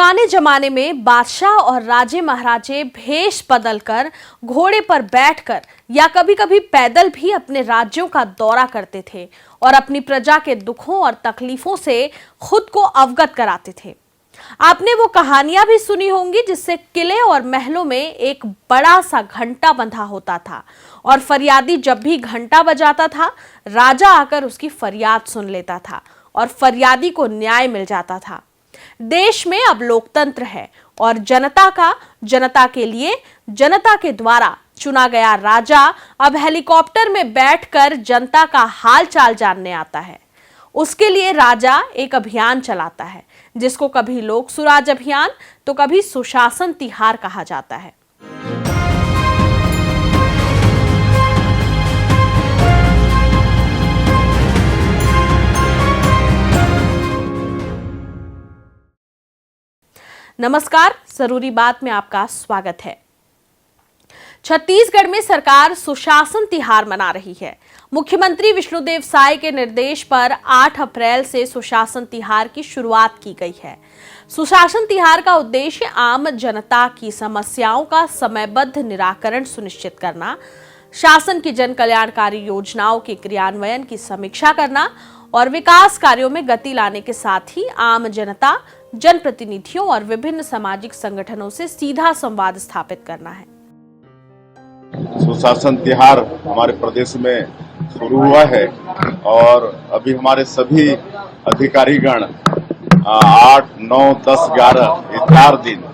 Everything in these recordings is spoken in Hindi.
पुराने जमाने में बादशाह और राजे महाराजे भेष बदलकर घोड़े पर बैठकर या कभी कभी पैदल भी अपने राज्यों का दौरा करते थे और अपनी प्रजा के दुखों और तकलीफों से खुद को अवगत कराते थे। आपने वो कहानियां भी सुनी होंगी जिससे किले और महलों में एक बड़ा सा घंटा बंधा होता था और फरियादी जब भी घंटा बजाता था, राजा आकर उसकी फरियाद सुन लेता था और फरियादी को न्याय मिल जाता था। देश में अब लोकतंत्र है और जनता के लिए जनता के द्वारा चुना गया राजा अब हेलीकॉप्टर में बैठकर जनता का हाल चाल जानने आता है। उसके लिए राजा एक अभियान चलाता है जिसको कभी लोक सुराज अभियान तो कभी सुशासन तिहार कहा जाता है। नमस्कार, जरूरी बात में आपका स्वागत है। छत्तीसगढ़ में सरकार सुशासन तिहार मना रही है। मुख्यमंत्री विष्णुदेव साय के निर्देश पर 8 अप्रैल से सुशासन तिहार की शुरुआत की गई है। सुशासन तिहार का उद्देश्य आम जनता की समस्याओं का समयबद्ध निराकरण सुनिश्चित करना, शासन की जन कल्याणकारी योजनाओं के क्रियान्वयन की समीक्षा करना और विकास कार्यों में गति लाने के साथ ही आम जनता, जनप्रतिनिधियों और विभिन्न सामाजिक संगठनों से सीधा संवाद स्थापित करना है। सुशासन तिहार हमारे प्रदेश में शुरू हुआ है और अभी हमारे सभी अधिकारीगण 8, 9, 10, 11 ये 4 दिन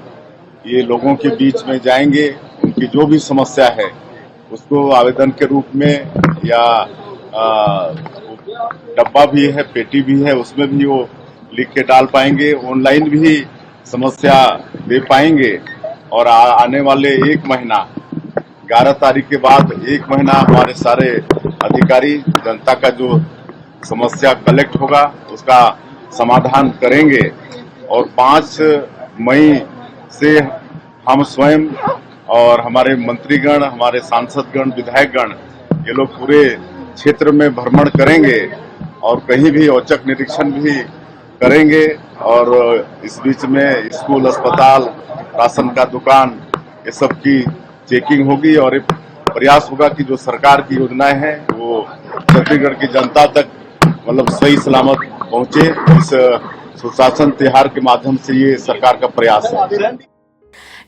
ये लोगों के बीच में जाएंगे। उनकी जो भी समस्या है उसको आवेदन के रूप में या डब्बा भी है, पेटी भी है, उसमें भी वो लिख के डाल पाएंगे। ऑनलाइन भी समस्या दे पाएंगे और आने वाले 1 महीना 11 तारीख के बाद 1 महीना हमारे सारे अधिकारी जनता का जो समस्या कलेक्ट होगा उसका समाधान करेंगे और 5 मई से हम स्वयं और हमारे मंत्रीगण, हमारे सांसदगण, विधायकगण ये लोग पूरे क्षेत्र में भ्रमण करेंगे और कहीं भी औचक निरीक्षण भी करेंगे और इस बीच में स्कूल, अस्पताल, राशन का दुकान ये सब की चेकिंग होगी और एक प्रयास होगा कि जो सरकार की योजनाएं हैं वो छत्तीसगढ़ की जनता तक मतलब सही सलामत पहुंचे। इस सुशासन तिहार के माध्यम से ये सरकार का प्रयास है।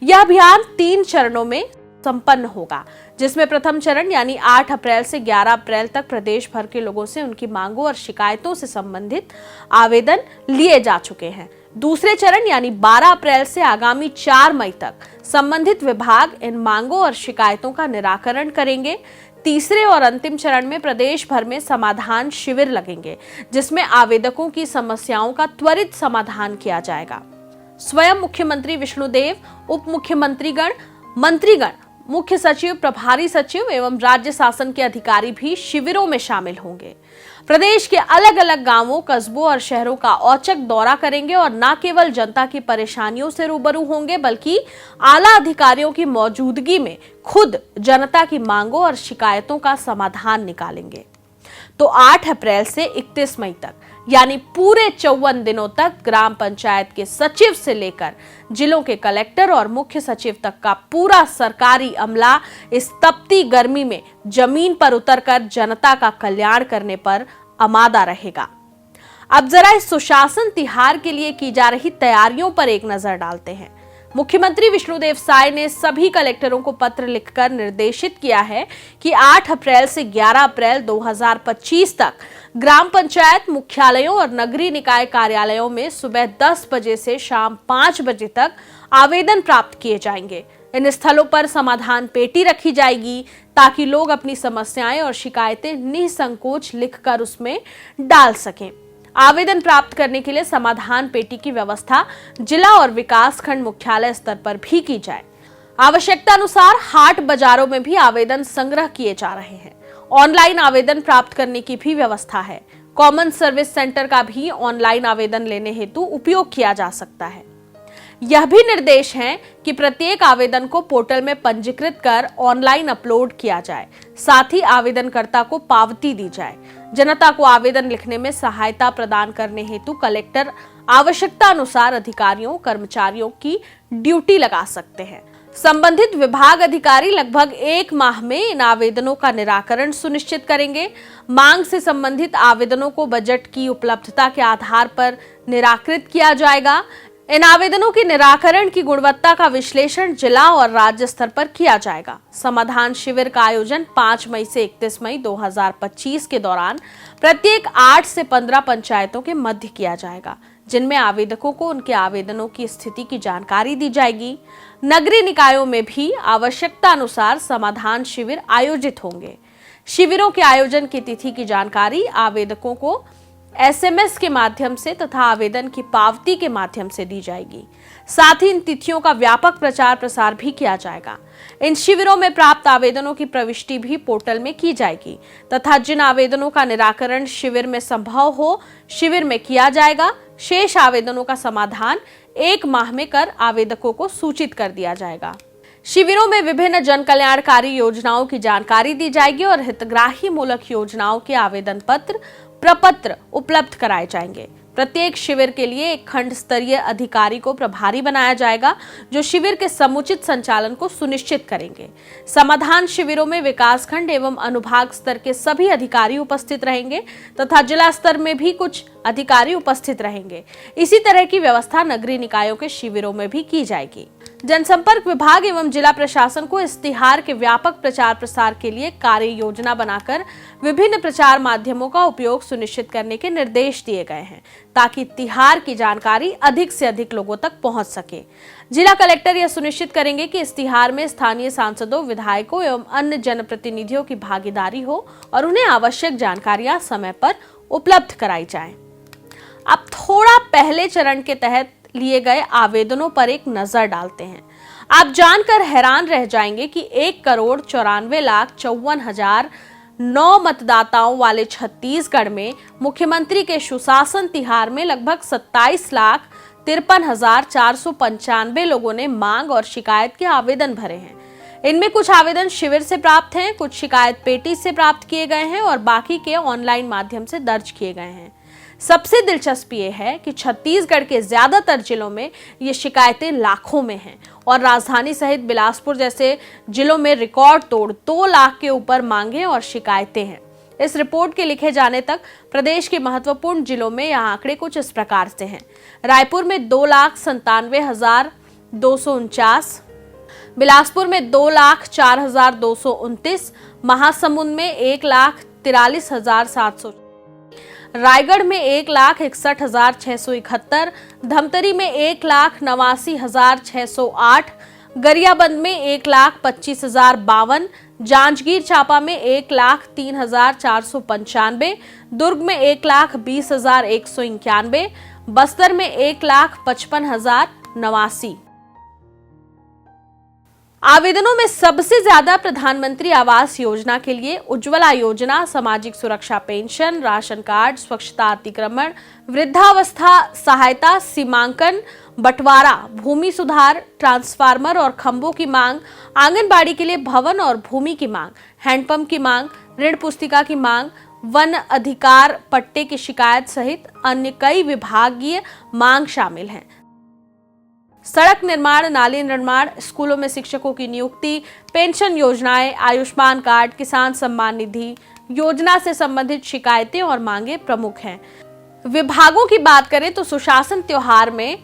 यह अभियान 3 चरणों में संपन्न होगा, जिसमें प्रथम चरण यानी 8 अप्रैल से 11 अप्रैल तक प्रदेश भर के लोगों से उनकी मांगों और शिकायतों से संबंधित आवेदन लिए जा चुके हैं। दूसरे चरण यानी 12 अप्रैल से आगामी 4 मई तक संबंधित विभाग इन मांगों और शिकायतों का निराकरण करेंगे। तीसरे और अंतिम चरण में प्रदेश भर में समाधान शिविर लगेंगे जिसमें आवेदकों की समस्याओं का त्वरित समाधान किया जाएगा। स्वयं मुख्यमंत्री विष्णुदेव, उप मुख्यमंत्रीगण, मंत्रीगण, मुख्य सचिव, प्रभारी सचिव एवं राज्य शासन के अधिकारी भी शिविरों में शामिल होंगे। प्रदेश के अलग अलग गांवों, कस्बों और शहरों का औचक दौरा करेंगे और न केवल जनता की परेशानियों से रूबरू होंगे बल्कि आला अधिकारियों की मौजूदगी में खुद जनता की मांगों और शिकायतों का समाधान निकालेंगे। तो 8 अप्रैल से 31 मई तक यानी पूरे 54 दिनों तक ग्राम पंचायत के सचिव से लेकर जिलों के कलेक्टर और मुख्य सचिव तक का पूरा सरकारी अमला इस तपती गर्मी में जमीन पर उतरकर जनता का कल्याण करने पर आमादा रहेगा। अब जरा इस सुशासन तिहार के लिए की जा रही तैयारियों पर एक नजर डालते हैं। मुख्यमंत्री विष्णुदेव साय ने सभी कलेक्टरों को पत्र लिखकर निर्देशित किया है कि 8 अप्रैल से 11 अप्रैल 2025 तक ग्राम पंचायत मुख्यालयों और नगरीय निकाय कार्यालयों में सुबह 10 बजे से शाम 5 बजे तक आवेदन प्राप्त किए जाएंगे। इन स्थलों पर समाधान पेटी रखी जाएगी ताकि लोग अपनी समस्याएं और शिकायतें निसंकोच लिखकर उसमें डाल सकें। आवेदन प्राप्त करने के लिए समाधान पेटी की व्यवस्था जिला और विकास खंड मुख्यालय स्तर पर भी की जाए। आवश्यकता अनुसार हाट बाजारों में भी आवेदन संग्रह किए जा रहे हैं। ऑनलाइन आवेदन प्राप्त करने की भी व्यवस्था है। कॉमन सर्विस सेंटर का भी ऑनलाइन आवेदन लेने हेतु उपयोग किया जा सकता है। यह भी निर्देश है कि प्रत्येक आवेदन को पोर्टल में पंजीकृत कर ऑनलाइन अपलोड किया जाए। साथ ही आवेदनकर्ता को पावती दी जाए। जनता को आवेदन लिखने में सहायता प्रदान करने हेतु कलेक्टर आवश्यकता अनुसार अधिकारियों कर्मचारियों की ड्यूटी लगा सकते हैं। संबंधित विभाग अधिकारी लगभग 1 माह में इन आवेदनों का निराकरण सुनिश्चित करेंगे। मांग से संबंधित आवेदनों को बजट की उपलब्धता के आधार पर निराकृत किया जाएगा। इन आवेदनों के निराकरण की गुणवत्ता का विश्लेषण जिला और राज्य स्तर पर किया जाएगा। समाधान शिविर का आयोजन 5 मई से 31 मई 2025 के दौरान प्रत्येक 8 से 15 पंचायतों के मध्य किया जाएगा, जिनमें आवेदकों को उनके आवेदनों की स्थिति की जानकारी दी जाएगी। नगरीय निकायों में भी आवश्यकता अनुसार समाधान शिविर आयोजित होंगे। शिविरों के आयोजन की तिथि की जानकारी आवेदकों को SMS के माध्यम से तथा आवेदन की पावती के माध्यम से दी जाएगी। साथ ही इन तिथियों का व्यापक प्रचार प्रसार भी किया जाएगा। इन शिविरों में प्राप्त आवेदनों की प्रविष्टि भी पोर्टल में की जाएगी तथा जिन आवेदनों का निराकरण शिविर में संभव हो शिविर में किया जाएगा। शेष आवेदनों का समाधान 1 माह में कर आवेदकों को सूचित कर दिया जाएगा। शिविरों में विभिन्न जन कल्याणकारी योजनाओं की जानकारी दी जाएगी और हितग्राही मूलक योजनाओं के आवेदन पत्र प्रपत्र उपलब्ध कराए जाएंगे। प्रत्येक शिविर के लिए एक खंड स्तरीय अधिकारी को प्रभारी बनाया जाएगा, जो शिविर के समुचित संचालन को सुनिश्चित करेंगे। समाधान शिविरों में विकास खंड एवं अनुभाग स्तर के सभी अधिकारी उपस्थित रहेंगे तथा जिला स्तर में भी कुछ अधिकारी उपस्थित रहेंगे। इसी तरह की व्यवस्था नगरीय निकायों के शिविरों में भी की जाएगी। जनसंपर्क विभाग एवं जिला प्रशासन को इस तिहार के व्यापक प्रचार प्रसार के लिए कार्य योजना बनाकर विभिन्न प्रचार माध्यमों का उपयोग सुनिश्चित करने के निर्देश दिए गए हैं, ताकि तिहार की जानकारी अधिक से अधिक लोगों तक पहुंच सके। जिला कलेक्टर यह सुनिश्चित करेंगे कि इस तिहार में स्थानीय सांसदों, विधायकों एवं अन्य जनप्रतिनिधियों की भागीदारी हो और उन्हें आवश्यक जानकारियां समय पर उपलब्ध कराई जाए। अब थोड़ा पहले चरण के तहत लिए गए आवेदनों पर एक नजर डालते हैं। आप जानकर हैरान रह जाएंगे कि 1,94,54,009 मतदाताओं वाले छत्तीसगढ़ में मुख्यमंत्री के सुशासन तिहार में लगभग 27,53,495 लोगों ने मांग और शिकायत के आवेदन भरे हैं। इनमें कुछ आवेदन शिविर से प्राप्त हैं, कुछ शिकायत पेटी से प्राप्त किए गए हैं और बाकी के ऑनलाइन माध्यम से दर्ज किए गए हैं। सबसे दिलचस्प ये है कि छत्तीसगढ़ के ज्यादातर जिलों में ये शिकायतें लाखों में हैं और राजधानी सहित बिलासपुर जैसे जिलों में रिकॉर्ड तोड़ 2 लाख के ऊपर मांगे और शिकायतें हैं। इस रिपोर्ट के लिखे जाने तक प्रदेश के महत्वपूर्ण जिलों में यह आंकड़े कुछ इस प्रकार से हैं। रायपुर में 2,97,249, बिलासपुर में 2,04,229, महासमुंद में 1,43,700, रायगढ़ में 1,61,671, धमतरी में 1,89,608, गरियाबंद में 1,25,052, जांजगीर चांपा में 1,03,495, दुर्ग में 1,20,191, बस्तर में 1,55,089। आवेदनों में सबसे ज्यादा प्रधानमंत्री आवास योजना के लिए उज्ज्वला योजना, सामाजिक सुरक्षा पेंशन, राशन कार्ड, स्वच्छता अतिक्रमण, वृद्धावस्था सहायता, सीमांकन, बंटवारा, भूमि सुधार, ट्रांसफार्मर और खंभों की मांग, आंगनबाड़ी के लिए भवन और भूमि की मांग, हैंडपंप की मांग, ऋण पुस्तिका की मांग, वन अधिकार पट्टे की शिकायत सहित अन्य कई विभागीय मांग शामिल हैं। सड़क निर्माण, नाली निर्माण, स्कूलों में शिक्षकों की नियुक्ति, पेंशन योजनाएं, आयुष्मान कार्ड, किसान सम्मान निधि योजना से संबंधित शिकायतें और मांगे प्रमुख हैं। विभागों की बात करें तो सुशासन त्योहार में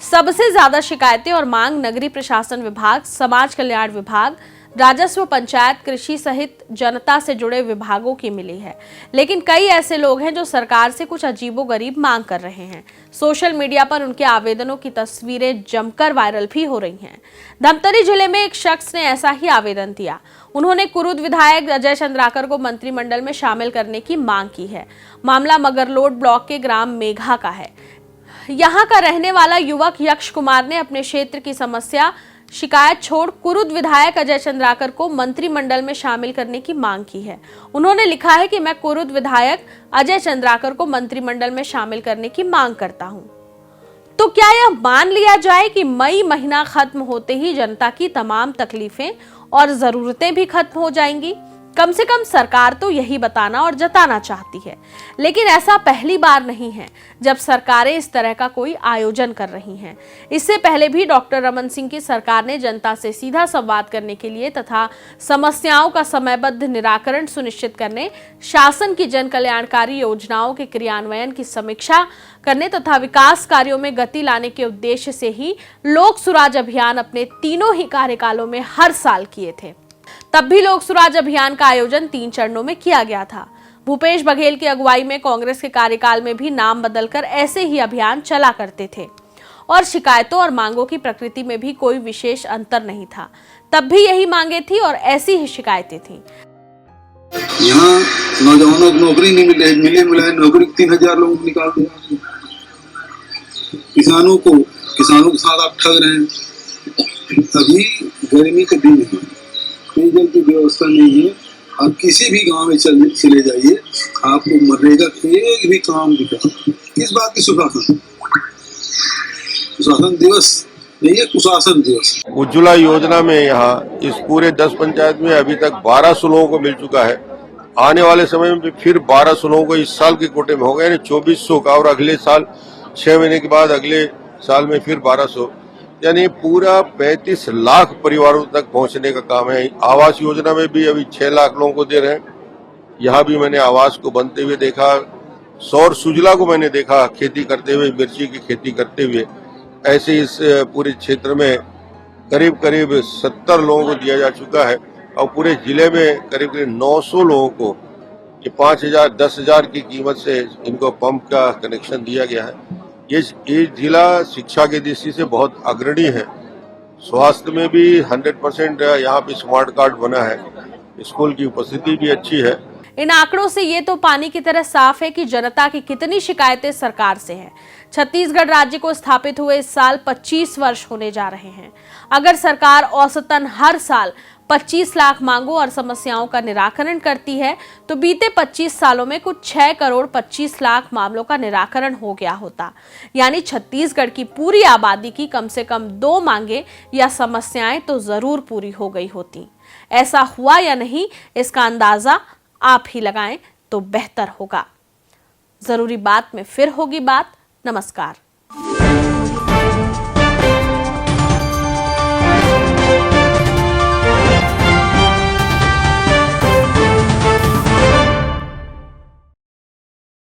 सबसे ज्यादा शिकायतें और मांग नगरीय प्रशासन विभाग, समाज कल्याण विभाग, राजस्व, पंचायत, कृषि सहित जनता से जुड़े विभागों की मिली है। लेकिन कई ऐसे लोग हैं जो सरकार से कुछ अजीबोगरीब मांग कर रहे हैं। सोशल मीडिया पर उनके आवेदनों की तस्वीरें जमकर वायरल भी हो रही हैं। धमतरी जिले में एक शख्स ने ऐसा ही आवेदन दिया। उन्होंने कुरुद विधायक अजय चंद्राकर को मंत्रिमंडल में शामिल करने की मांग की है। मामला मगरलोड ब्लॉक के ग्राम मेघा का है। यहाँ का रहने वाला युवक यक्ष कुमार ने अपने क्षेत्र की समस्या शिकायत छोड़ कुरुद विधायक अजय चंद्राकर को मंत्रिमंडल में शामिल करने की मांग की है। उन्होंने लिखा है कि मैं कुरुद विधायक अजय चंद्राकर को मंत्रिमंडल में शामिल करने की मांग करता हूं। तो क्या यह मान लिया जाए कि मई महीना खत्म होते ही जनता की तमाम तकलीफें और जरूरतें भी खत्म हो जाएंगी? कम से कम सरकार तो यही बताना और जताना चाहती है, लेकिन ऐसा पहली बार नहीं है जब सरकारें इस तरह का कोई आयोजन कर रही हैं। इससे पहले भी डॉक्टर रमन सिंह की सरकार ने जनता से सीधा संवाद करने के लिए तथा समस्याओं का समयबद्ध निराकरण सुनिश्चित करने, शासन की जन कल्याणकारी योजनाओं के क्रियान्वयन की समीक्षा करने तथा विकास कार्यों में गति लाने के उद्देश्य से ही लोक सुराज अभियान अपने तीनों ही कार्यकालों में हर साल किए थे। तब भी लोक सुराज अभियान का आयोजन 3 चरणों में किया गया था। भूपेश बघेल की अगुवाई में कांग्रेस के कार्यकाल में भी नाम बदलकर ऐसे ही अभियान चला करते थे और शिकायतों और मांगों की प्रकृति में भी कोई विशेष अंतर नहीं था। तब भी यही मांगे थी और ऐसी ही शिकायतें थी। यहाँ नौजवानों को नौकरी नहीं मिले नौकरी 3000 लोगों को निकाल दिया। किसानों के साथ आप ठग रहे हैं। अभी गर्मी के दिन है, पेयजल की व्यवस्था नहीं है। आप किसी भी गांव में चले जाइए, आपको मनरेगा एक भी काम दिखा। किस बात की सुशासन दिवस नहीं है, कुशासन दिवस। उज्ज्वला योजना में यहाँ इस पूरे 10 पंचायत में अभी तक 1200 लोगों को मिल चुका है। आने वाले समय में फिर 1200 लोगों को इस साल के कोटे में हो गए, यानी 2400 का, और अगले साल 6 महीने के बाद अगले साल में फिर 1200, यानी पूरा 35 लाख परिवारों तक पहुंचने का काम है। आवास योजना में भी अभी 6 लाख लोगों को दे रहे हैं। यहाँ भी मैंने आवास को बनते हुए देखा, सौर सुजला को मैंने देखा खेती करते हुए, मिर्ची की खेती करते हुए। ऐसे इस पूरे क्षेत्र में करीब करीब 70 लोगों को दिया जा चुका है और पूरे जिले में करीब करीब 900 लोगों को ये 5000 10,000 की कीमत से इनको पंप का कनेक्शन दिया गया है। ये जिला शिक्षा की दृष्टि से बहुत अग्रणी है। स्वास्थ्य में भी 100% यहाँ पे स्मार्ट कार्ड बना है। स्कूल की उपस्थिति भी अच्छी है। इन आंकड़ों से ये तो पानी की तरह साफ है कि जनता की कितनी शिकायतें सरकार से हैं। छत्तीसगढ़ राज्य को स्थापित हुए इस साल 25 वर्ष होने जा रहे हैं। अगर सरकार औसतन हर साल 25 लाख मांगों और समस्याओं का निराकरण करती है तो बीते 25 सालों में कुछ 6 करोड़ 25 लाख मामलों का निराकरण हो गया होता। यानी छत्तीसगढ़ की पूरी आबादी की कम से कम 2 मांगे या समस्याएं तो जरूर पूरी हो गई होती। ऐसा हुआ या नहीं, इसका अंदाजा आप ही लगाएं तो बेहतर होगा। जरूरी बात में फिर होगी बात। नमस्कार।